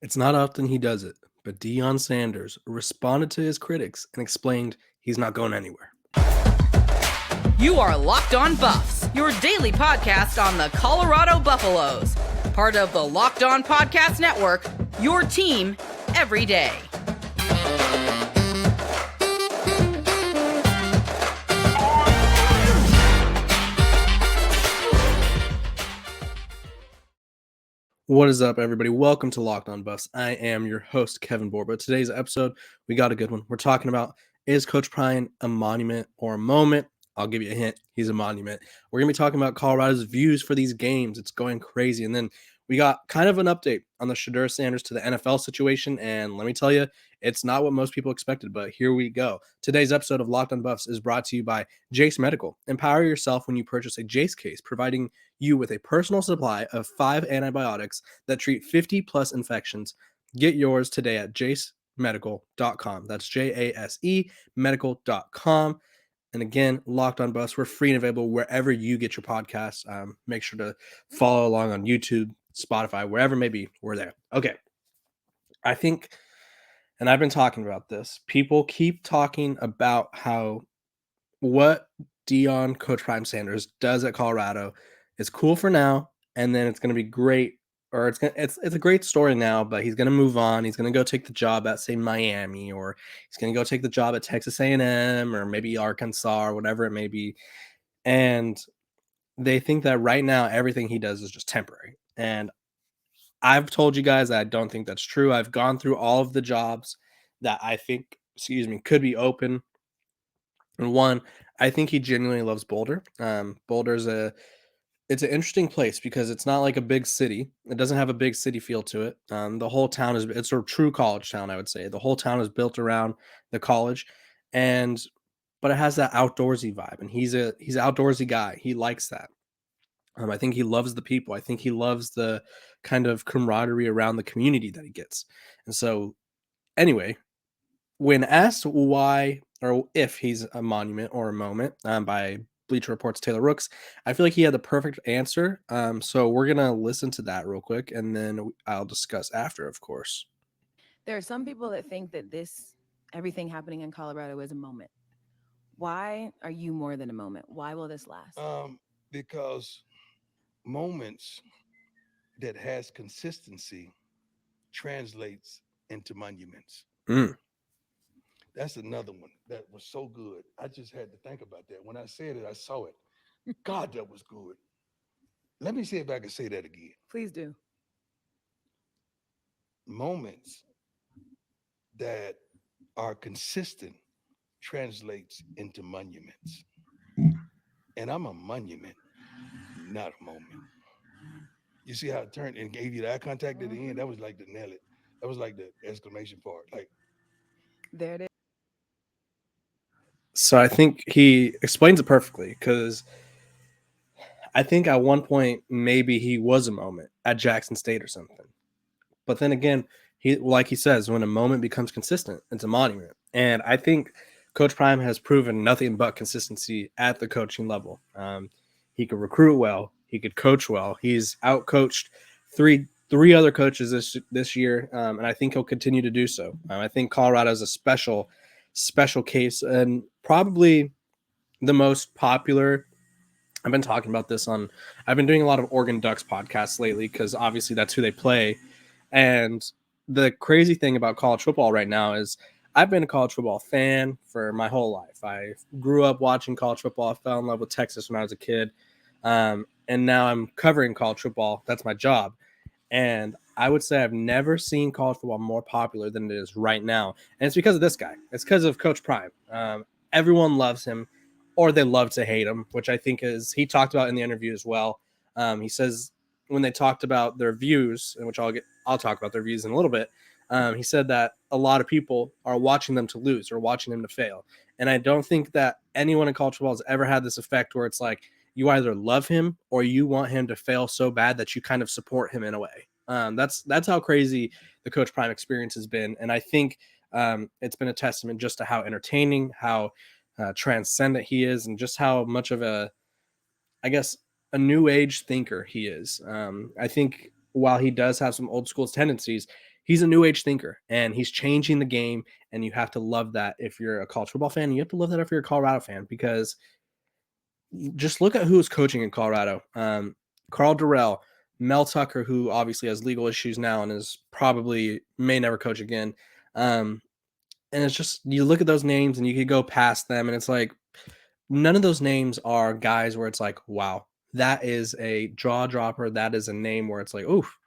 It's not often he does it, but Deion Sanders responded to his critics and explained he's not going anywhere. You are Locked On Buffs, your daily podcast on the Colorado Buffaloes. Part of the Locked On Podcast Network, your team every day. What is up, everybody? Welcome to Locked On Buffs. I am your host, Kevin Borba. Today's episode, we got a good one. We're talking about, is Coach Prime a monument or a moment? I'll give you a hint. He's a monument. We're going to be talking about Colorado's views for these games. It's going crazy. And then we got kind of an update on the Shedeur Sanders to the NFL situation. And let me tell you, it's not what most people expected, but here we go. Today's episode of Locked On Buffs is brought to you by Jace Medical. Empower yourself when you purchase a Jace case, providing you with a personal supply of 5 antibiotics that treat 50 plus infections. Get yours today at jasemedical.com. That's JASE medical.com. And again, Locked On Buffs, we're free and available wherever you get your podcasts. Make sure to follow along on YouTube, Spotify, wherever it may be. We're there. Okay. I think, and I've been talking about this, people keep talking about how what Coach Prime Sanders does at Colorado is cool for now, and then it's going to be great, or it's a great story now, but he's going to move on. He's going to go take the job at, say, Miami, or he's going to go take the job at Texas A&M, or maybe Arkansas, or whatever it may be. And they think that right now everything he does is just temporary. And I've told you guys that I don't think that's true. I've gone through all of the jobs that I think, could be open. And one, I think he genuinely loves Boulder. Boulder's it's an interesting place because it's not like a big city. It doesn't have a big city feel to it. The whole town it's a true college town, I would say. The whole town is built around the college, but it has that outdoorsy vibe, and he's an outdoorsy guy. He likes that. I think he loves the people. I think he loves the kind of camaraderie around the community that he gets. And so, anyway, when asked why or if he's a monument or a moment by Bleacher Report's Taylor Rooks, I feel like he had the perfect answer. So we're going to listen to that real quick, and then I'll discuss after, of course. There are some people that think that everything happening in Colorado is a moment. Why are you more than a moment? Why will this last? Because moments that has consistency translates into monuments. That's another one that was so good. I just had to think about that. When I said it, I saw it. God, that was good. Let me see if I can say that again. Please do. Moments that are consistent translates into monuments. And I'm a monument, not a moment. You see how it turned and gave you the eye contact at the end? That was like the nail it. That was like the exclamation part. Like, there it is. So I think he explains it perfectly, because I think at one point maybe he was a moment at Jackson State or something. But then again, like he says, when a moment becomes consistent, it's a monument. And I think Coach Prime has proven nothing but consistency at the coaching level. He could recruit well. He could coach well. He's outcoached three other coaches this year, and I think he'll continue to do so. I think Colorado is a special case, and probably the most popular. I've been talking about this I've been doing a lot of Oregon Ducks podcasts lately, because obviously that's who they play. And the crazy thing about college football right now is I've been a college football fan for my whole life. I grew up watching college football. I fell in love with Texas when I was a kid. And now I'm covering college football. That's my job. And I would say I've never seen college football more popular than it is right now. And it's because of this guy. It's because of Coach Prime. Everyone loves him, or they love to hate him, which I think he talked about in the interview as well. He says when they talked about their views, and which I'll talk about their views in a little bit. He said that a lot of people are watching them to lose or watching them to fail. And I don't think that anyone in college football has ever had this effect where it's like you either love him or you want him to fail so bad that you kind of support him in a way. That's how crazy the Coach Prime experience has been. And I think it's been a testament just to how entertaining, how transcendent he is, and just how much of a new age thinker he is. I think while he does have some old school tendencies, he's a new age thinker, and he's changing the game. And you have to love that if you're a college football fan. You have to love that if you're a Colorado fan, because just look at who's coaching in Colorado. Carl Durrell, Mel Tucker, who obviously has legal issues now and is probably may never coach again. And it's just, you look at those names and you could go past them, and it's like, none of those names are guys where it's like, wow, that is a jaw dropper. That is a name where it's like, oof.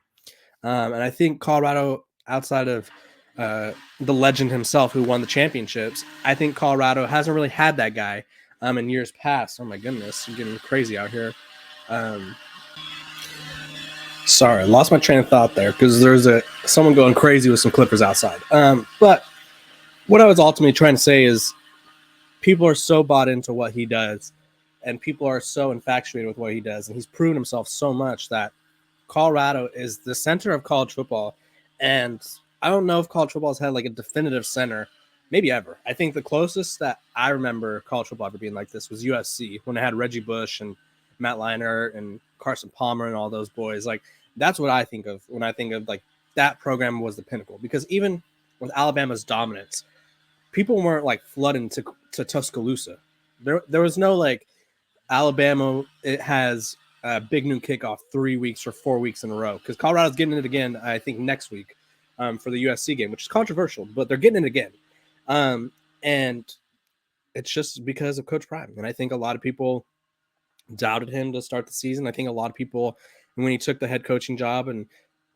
And I think Colorado, outside of the legend himself who won the championships, I think Colorado hasn't really had that guy in years past. Oh my goodness, I'm getting crazy out here. Sorry, I lost my train of thought there because there's someone going crazy with some clippers outside. But what I was ultimately trying to say is, people are so bought into what he does, and people are so infatuated with what he does, and he's proven himself so much that Colorado is the center of college football. And I don't know if college football has had like a definitive center, maybe ever. I think the closest that I remember college football ever being like this was USC, when it had Reggie Bush and Matt Leinart and Carson Palmer and all those boys. Like, that's what I think of when I think of like that program was the pinnacle, because even with Alabama's dominance, people weren't like flooding to Tuscaloosa. There was no like, Alabama, it has a big noon kickoff 3 weeks or 4 weeks in a row, because Colorado's getting it again, I think, next week for the USC game, which is controversial, but they're getting it again. And it's just because of Coach Prime. And I think a lot of people doubted him to start the season. I think a lot of people, when he took the head coaching job and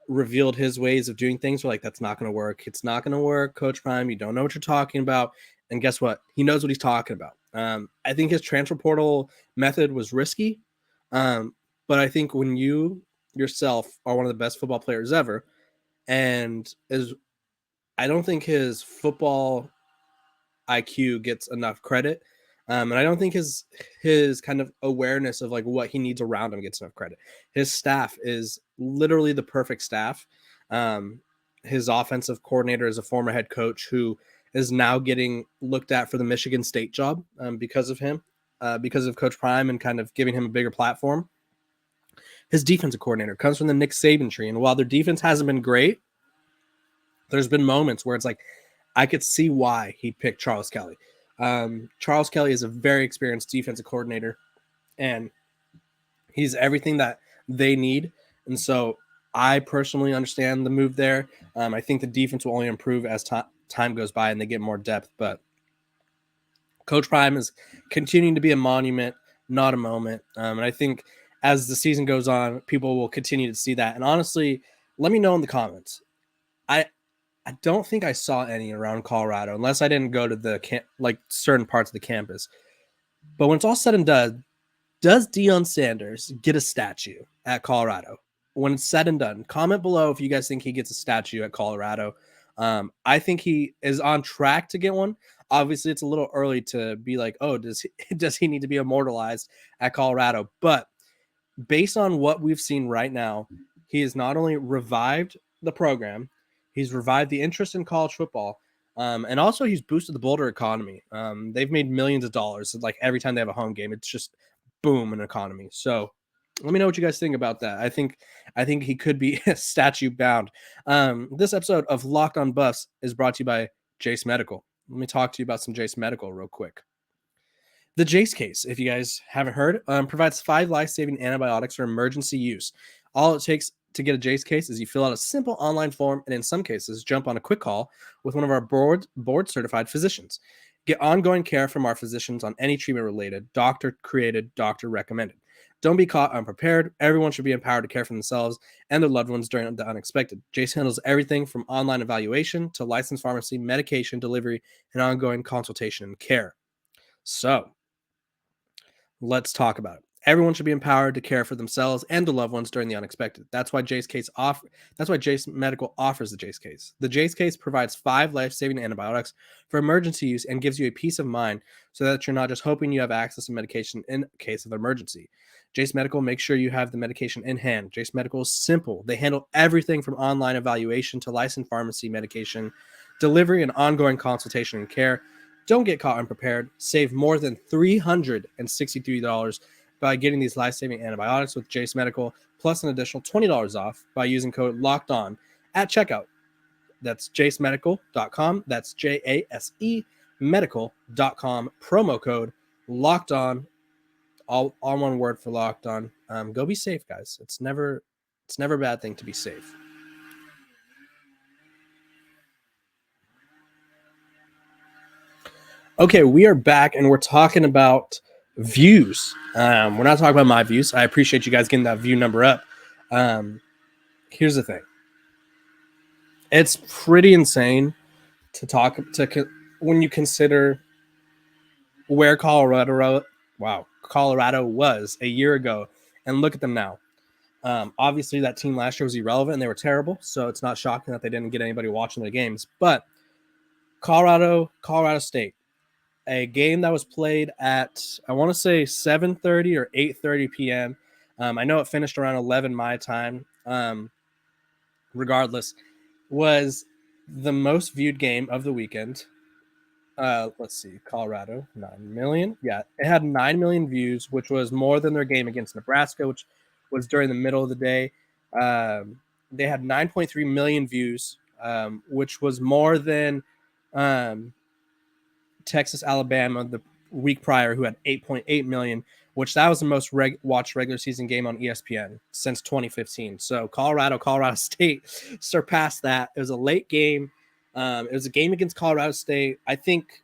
revealed his ways of doing things, were like, that's not going to work. It's not going to work, Coach Prime. You don't know what you're talking about. And guess what? He knows what he's talking about. I think his transfer portal method was risky. But I think when you yourself are one of the best football players ever, and I don't think his football IQ gets enough credit. And I don't think his kind of awareness of like what he needs around him gets enough credit. His staff is literally the perfect staff. His offensive coordinator is a former head coach who is now getting looked at for the Michigan State job because of him, because of Coach Prime and kind of giving him a bigger platform. His defensive coordinator comes from the Nick Saban tree. And while their defense hasn't been great, there's been moments where it's like, I could see why he picked Charles Kelly. Charles Kelly is a very experienced defensive coordinator, and he's everything that they need. And so I personally understand the move there. I think the defense will only improve as time goes by and they get more depth. But Coach Prime is continuing to be a monument, not a moment. And I think as the season goes on, people will continue to see that. And honestly, let me know in the comments. I don't think I saw any around Colorado, unless I didn't go to the like certain parts of the campus. But when it's all said and done, does Deion Sanders get a statue at Colorado? When it's said and done, comment below if you guys think he gets a statue at Colorado. I think he is on track to get one. Obviously, it's a little early to be like, oh, does he need to be immortalized at Colorado? But based on what we've seen right now, he has not only revived the program, he's revived the interest in college football, and also he's boosted the Boulder economy. They've made millions of dollars. Like every time they have a home game, it's just boom an economy. So let me know what you guys think about that. I think he could be statue bound. This episode of Locked on Buffs is brought to you by Jace Medical. Let me talk to you about some Jace Medical real quick. The Jace case, if you guys haven't heard, provides 5 life-saving antibiotics for emergency use. All it takes to get a Jace case is you fill out a simple online form, and in some cases, jump on a quick call with one of our board-certified physicians. Get ongoing care from our physicians on any treatment-related, doctor-created, doctor-recommended. Don't be caught unprepared. Everyone should be empowered to care for themselves and their loved ones during the unexpected. Jace handles everything from online evaluation to licensed pharmacy, medication delivery, and ongoing consultation and care. So, let's talk about it. Everyone should be empowered to care for themselves and their loved ones during the unexpected. That's why Jace Medical offers the Jace case. The Jace case provides 5 life-saving antibiotics for emergency use and gives you a peace of mind so that you're not just hoping you have access to medication in case of emergency. Jace Medical makes sure you have the medication in hand. Jace Medical is simple. They handle everything from online evaluation to licensed pharmacy medication, delivery, and ongoing consultation and care. Don't get caught unprepared. Save more than $363 by getting these life-saving antibiotics with Jace Medical, plus an additional $20 off by using code LOCKEDON at checkout. That's jasemedical.com. That's JASE medical.com. Promo code locked on. All one word for locked on. Go be safe, guys. It's never a bad thing to be safe. Okay, we are back and we're talking about views. We're not talking about my views. I appreciate you guys getting that view number up. Here's the thing. It's pretty insane to when you consider where Colorado was a year ago, and look at them now. Obviously, that team last year was irrelevant and they were terrible, so it's not shocking that they didn't get anybody watching their games. But Colorado State, a game that was played at, I want to say 7:30 or 8:30 p.m. I know it finished around 11 my time. Regardless, was the most viewed game of the weekend. Let's see, Colorado, 9 million. Yeah, it had 9 million views, which was more than their game against Nebraska, which was during the middle of the day. They had 9.3 million views, which was more than Texas, Alabama the week prior, who had 8.8 million, which that was the most watched regular season game on ESPN since 2015. So Colorado State surpassed that. It was a late game. It was a game against Colorado State. I think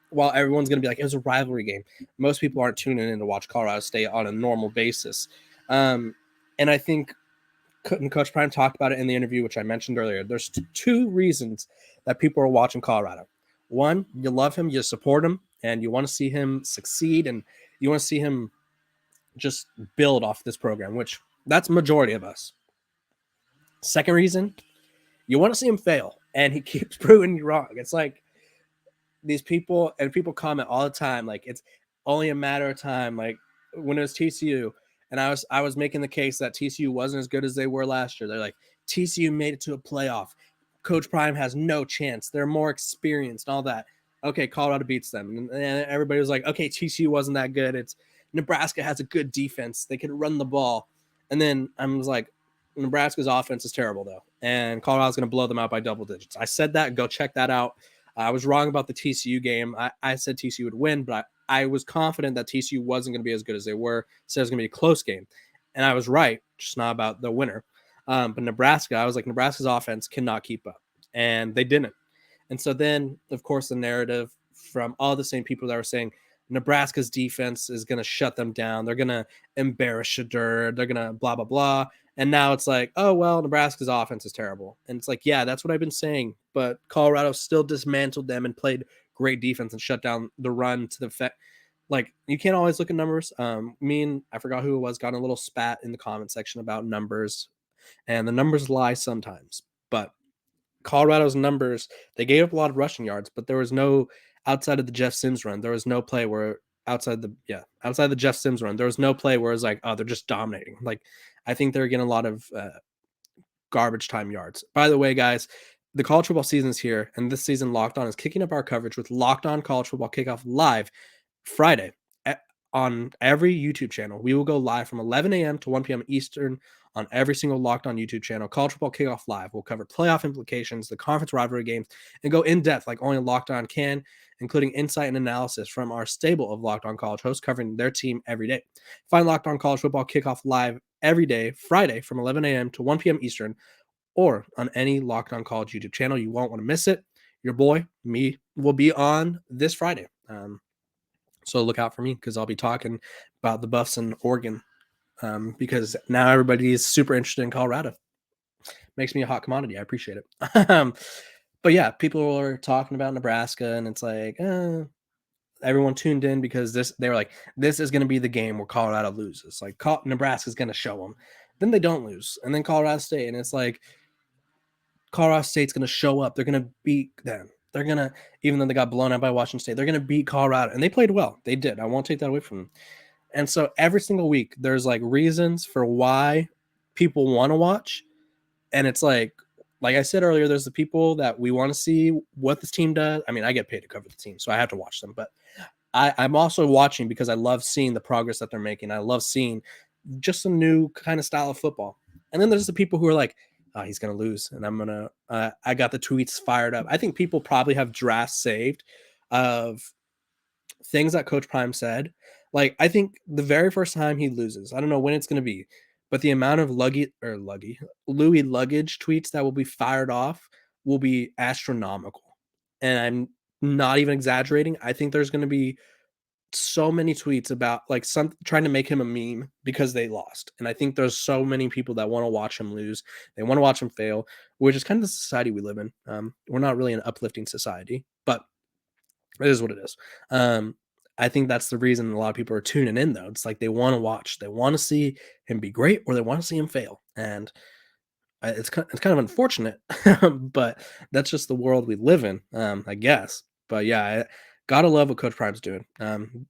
while everyone's going to be like, it was a rivalry game, most people aren't tuning in to watch Colorado State on a normal basis. And I think Coach Prime talked about it in the interview, which I mentioned earlier. There's two reasons that people are watching Colorado. One, you love him, you support him, and you want to see him succeed, and you want to see him just build off this program, which that's majority of us. Second reason, you want to see him fail, and he keeps proving you wrong. It's like these people, and people comment all the time, like it's only a matter of time. Like when it was TCU, and I was making the case that TCU wasn't as good as they were last year. They're like, TCU made it to a playoff. Coach Prime has no chance. They're more experienced and all that. Okay, Colorado beats them. And everybody was like, okay, TCU wasn't that good. It's Nebraska has a good defense. They could run the ball. And then I was like, Nebraska's offense is terrible, though. And Colorado's going to blow them out by double digits. I said that. Go check that out. I was wrong about the TCU game. I said TCU would win, but I was confident that TCU wasn't going to be as good as they were. So it was going to be a close game. And I was right, just not about the winner. But Nebraska, I was like, Nebraska's offense cannot keep up. And they didn't. And so then, of course, the narrative from all the same people that were saying Nebraska's defense is going to shut them down. They're going to embarrass Shedeur. They're going to blah, blah, blah. And now it's like, oh, well, Nebraska's offense is terrible. And it's like, yeah, that's what I've been saying. But Colorado still dismantled them and played great defense and shut down the run to the effect. Like, you can't always look at numbers. Me and I forgot who it was, got a little spat in the comment section about numbers. And the numbers lie sometimes. But Colorado's numbers, they gave up a lot of rushing yards, but there was no, outside of the Jeff Sims run, there was no play where outside the Jeff Sims run, there was no play where it's like, oh, they're just dominating. Like, I think they're getting a lot of garbage time yards. By the way, guys, the college football season is here, and this season Locked On is kicking up our coverage with Locked On College Football Kickoff live Friday on every YouTube channel. We will go live from 11 a.m. to 1 p.m. Eastern on every single Locked On YouTube channel. College Football Kickoff Live will cover playoff implications, the conference rivalry games, and go in depth like only Locked On can, including insight and analysis from our stable of Locked On College hosts covering their team every day. Find Locked On College Football Kickoff Live every day, Friday from 11 a.m. to 1 p.m. Eastern, or on any Locked On College YouTube channel. You won't want to miss it. Your boy, me, will be on this Friday. So look out for me because I'll be talking about the Buffs in Oregon because now everybody is super interested in Colorado. Makes me a hot commodity. I appreciate it. But yeah, people are talking about Nebraska, and it's like everyone tuned in because they were like, this is going to be the game where Colorado loses. Like Nebraska's going to show them. Then they don't lose. And then Colorado State, and it's like Colorado State's going to show up. They're going to beat them. They're going to, even though they got blown out by Washington State, they're going to beat Colorado. And they played well. They did. I won't take that away from them. And so every single week, there's like reasons for why people want to watch. And it's like I said earlier, there's the people that we want to see what this team does. I mean, I get paid to cover the team, so I have to watch them. But I'm also watching because I love seeing the progress that they're making. I love seeing just a new kind of style of football. And then there's the people who are like, he's going to lose. And I got the tweets fired up. I think people probably have drafts saved of things that Coach Prime said. Like, I think the very first time he loses, I don't know when it's going to be, but the amount of Louis luggage tweets that will be fired off will be astronomical. And I'm not even exaggerating. I think there's going to be so many tweets about like some trying to make him a meme because they lost. And I think there's so many people that want to watch him lose. They want to watch him fail, which is kind of the society we live in. We're not really an uplifting society, but it is what it is. I think that's the reason a lot of people are tuning in, though. It's like they want to watch, they want to see him be great, or they want to see him fail. And it's kind of unfortunate, but that's just the world we live in, I guess. But yeah, I gotta love what Coach Prime's doing.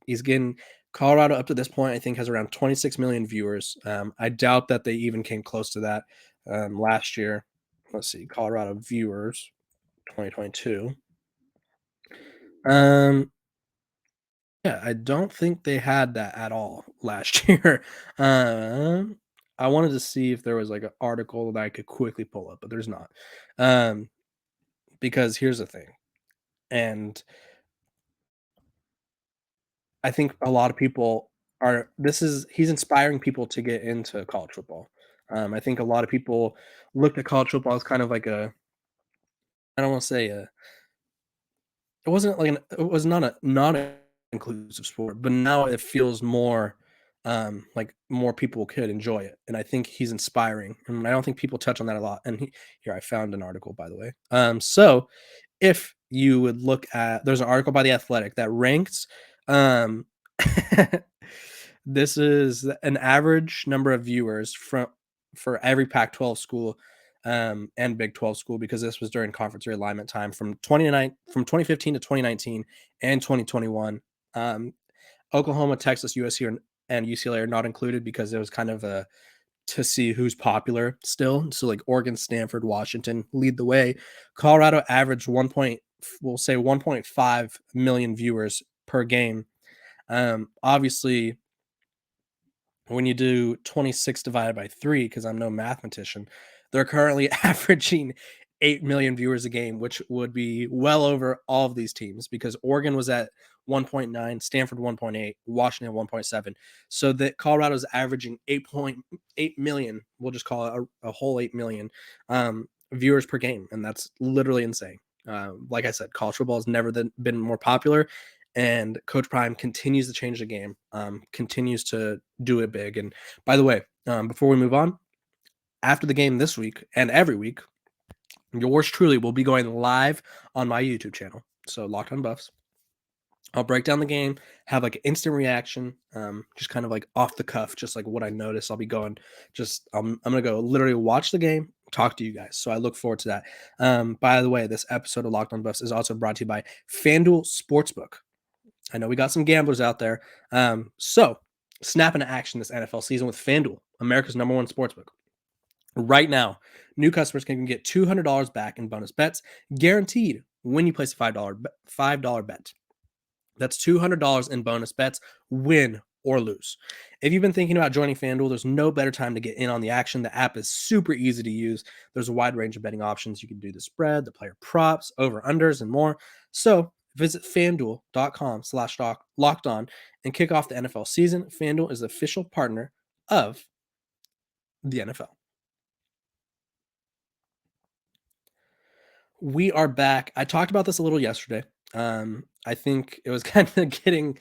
He's getting Colorado up to this point, I think, has around 26 million viewers. I doubt that they even came close to that last year. Let's see, Colorado viewers 2022. Yeah, I don't think they had that at all last year. I wanted to see if there was like an article that I could quickly pull up, but there's not. Because here's the thing, and I think a lot of people he's inspiring people to get into college football. I think a lot of people looked at college football as kind of like I don't want to say it wasn't like it was not a inclusive sport, but now it feels more like more people could enjoy it, and I think he's inspiring, and I don't think people touch on that a lot. And here I found an article, by the way. So if you would look at, there's an article by The Athletic that ranks. Um, this is an average number of viewers for every Pac-12 school and Big 12 school, because this was during conference realignment time from 2015 to 2019 and 2021. Oklahoma, Texas, USC, and UCLA are not included because it was kind of to see who's popular still. So like Oregon, Stanford, Washington lead the way. Colorado averaged 1.5 million viewers per game. Obviously, when you do 26 divided by 3, because I'm no mathematician, they're currently averaging 8 million viewers a game, which would be well over all of these teams, because Oregon was at 1.9, Stanford 1.8, Washington 1.7. So that Colorado's averaging 8.8 million, we'll just call it a whole 8 million viewers per game. And that's literally insane. Like I said, college football has never been more popular. And Coach Prime continues to change the game, continues to do it big. And by the way, before we move on, after the game this week and every week, yours truly will be going live on my YouTube channel. So Locked On Buffs. I'll break down the game, have like an instant reaction, just kind of like off the cuff, just like what I noticed. I'll be going, I'm going to go literally watch the game, talk to you guys. So I look forward to that. By the way, this episode of Locked On Buffs is also brought to you by FanDuel Sportsbook. I know we got some gamblers out there. So snap into action this NFL season with FanDuel, America's #1 sportsbook. Right now, new customers can get $200 back in bonus bets, guaranteed when you place a $5 bet. That's $200 in bonus bets, win or lose. If you've been thinking about joining FanDuel, there's no better time to get in on the action. The app is super easy to use. There's a wide range of betting options. You can do the spread, the player props, over-unders, and more. So visit FanDuel.com/lockedon and kick off the NFL season. FanDuel is the official partner of the NFL. We are back. I talked about this a little yesterday. I think it was kind of getting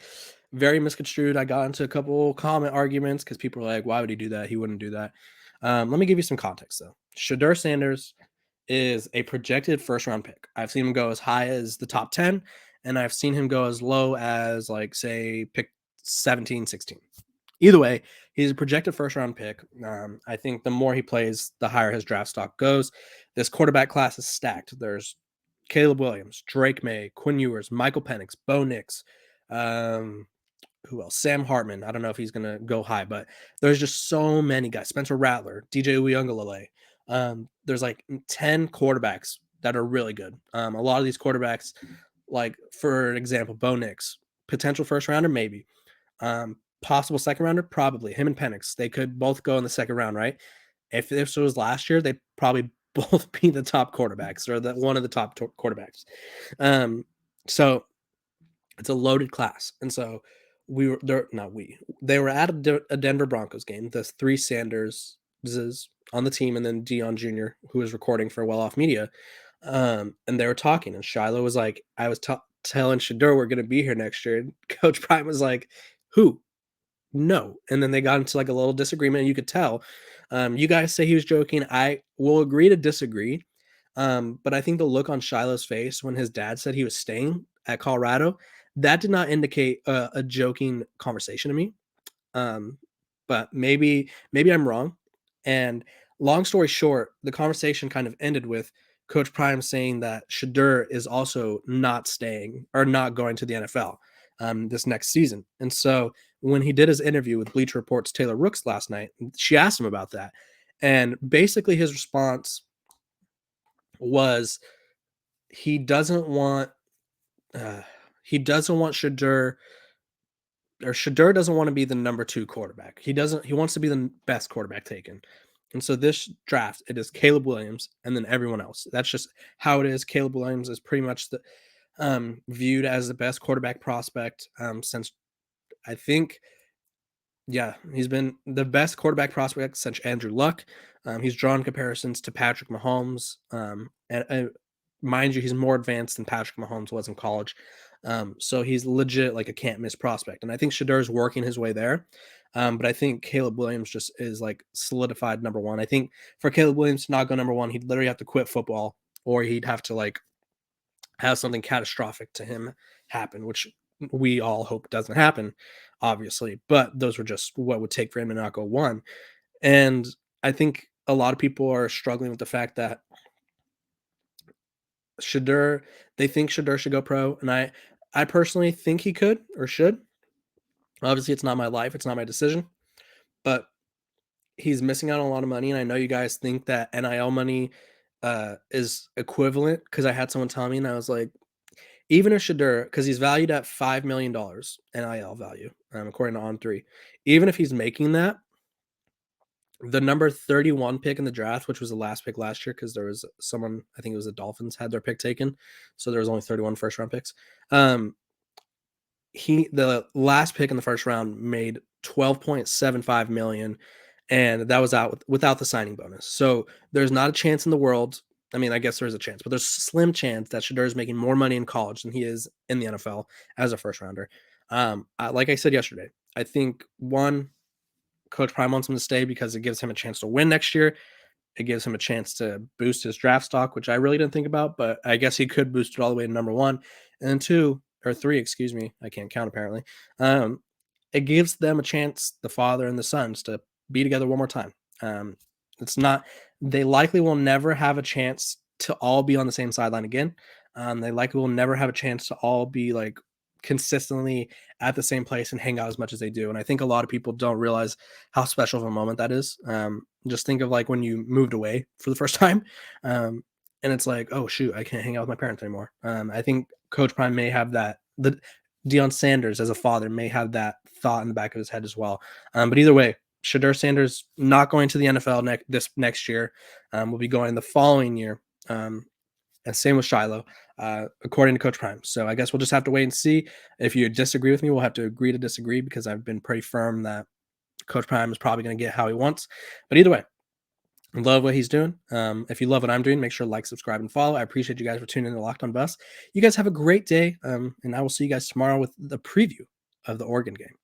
very misconstrued. I got into a couple comment arguments because people were like, why would he do that? He wouldn't do that. Let me give you some context, though. Shedeur Sanders is a projected first-round pick. I've seen him go as high as the top 10, and I've seen him go as low as, like, say, pick 17, 16. Either way, he's a projected first-round pick. I think the more he plays, the higher his draft stock goes. This quarterback class is stacked. There's Caleb Williams, Drake May, Quinn Ewers, Michael Penix, Bo Nix, who else? Sam Hartman. I don't know if he's going to go high, but there's just so many guys. Spencer Rattler, DJ Uiagalelei. There's like 10 quarterbacks that are really good. A lot of these quarterbacks, like for example, Bo Nix, potential first rounder, maybe. Possible second rounder, probably. Him and Penix, they could both go in the second round, right? If this was last year, they probably both be the top quarterbacks or one of the top quarterbacks. So it's a loaded class. And so we were there, not we, they were at a Denver Broncos game. The 3 Sanders on the team, and then Deion Jr., who was recording for Well Off Media. And they were talking, and Shilo was like, I was telling Shedeur we're going to be here next year. And Coach Prime was like, who? No. And then they got into like a little disagreement, and you could tell. You guys say he was joking. I will agree to disagree. But I think the look on Shiloh's face when his dad said he was staying at Colorado, that did not indicate a joking conversation to me. But maybe I'm wrong. And long story short, the conversation kind of ended with Coach Prime saying that Shedeur is also not staying or not going to the NFL this next season. And so when he did his interview with Bleacher Report's Taylor Rooks last night, she asked him about that. And basically his response was he doesn't want Shedeur, or Shedeur doesn't want to be the number 2 quarterback. He wants to be the best quarterback taken. And so this draft, it is Caleb Williams and then everyone else. That's just how it is. Caleb Williams is pretty much viewed as the best quarterback prospect since, I think, he's been the best quarterback prospect since Andrew Luck. He's drawn comparisons to Patrick Mahomes. And mind you, he's more advanced than Patrick Mahomes was in college. So he's legit like a can't miss prospect. And I think Shedeur's working his way there. But I think Caleb Williams just is like solidified number 1. I think for Caleb Williams to not go number 1, he'd literally have to quit football, or he'd have to like have something catastrophic to him happen, which we all hope doesn't happen, obviously. But those were just what would take for him to not go 1. And I think a lot of people are struggling with the fact that they think Shedeur should go pro. And I personally think he could or should. Obviously, it's not my life. It's not my decision. But he's missing out on a lot of money. And I know you guys think that NIL money is equivalent, because I had someone tell me, and I was like, even if Shedeur, because he's valued at $5 million NIL value, according to On3, even if he's making that, the number 31 pick in the draft, which was the last pick last year, because there was someone, I think it was the Dolphins, had their pick taken. So there was only 31 first round picks. The last pick in the first round made $12.75 million, and that was out without the signing bonus. So there's not a chance in the world. I mean, I guess there is a chance, but there's a slim chance that Shedeur is making more money in college than he is in the NFL as a first rounder. Like I said yesterday, I think Coach Prime wants him to stay because it gives him a chance to win next year. It gives him a chance to boost his draft stock, which I really didn't think about, but I guess he could boost it all the way to number 1. And then 2 or 3, excuse me, I can't count apparently. It gives them a chance, the father and the sons, to be together one more time. They likely will never have a chance to all be on the same sideline again. They likely will never have a chance to all be like consistently at the same place and hang out as much as they do. And I think a lot of people don't realize how special of a moment that is. Just think of like when you moved away for the first time. And it's like, oh shoot, I can't hang out with my parents anymore. I think Coach Prime may have that. The Deion Sanders as a father may have that thought in the back of his head as well. But either way, Shedeur Sanders not going to the NFL next year. Will be going the following year. And same with Shilo, according to Coach Prime. So I guess we'll just have to wait and see. If you disagree with me, we'll have to agree to disagree, because I've been pretty firm that Coach Prime is probably going to get how he wants. But either way, I love what he's doing. If you love what I'm doing, make sure to like, subscribe, and follow. I appreciate you guys for tuning in to Locked On Buffs. You guys have a great day, and I will see you guys tomorrow with the preview of the Oregon game.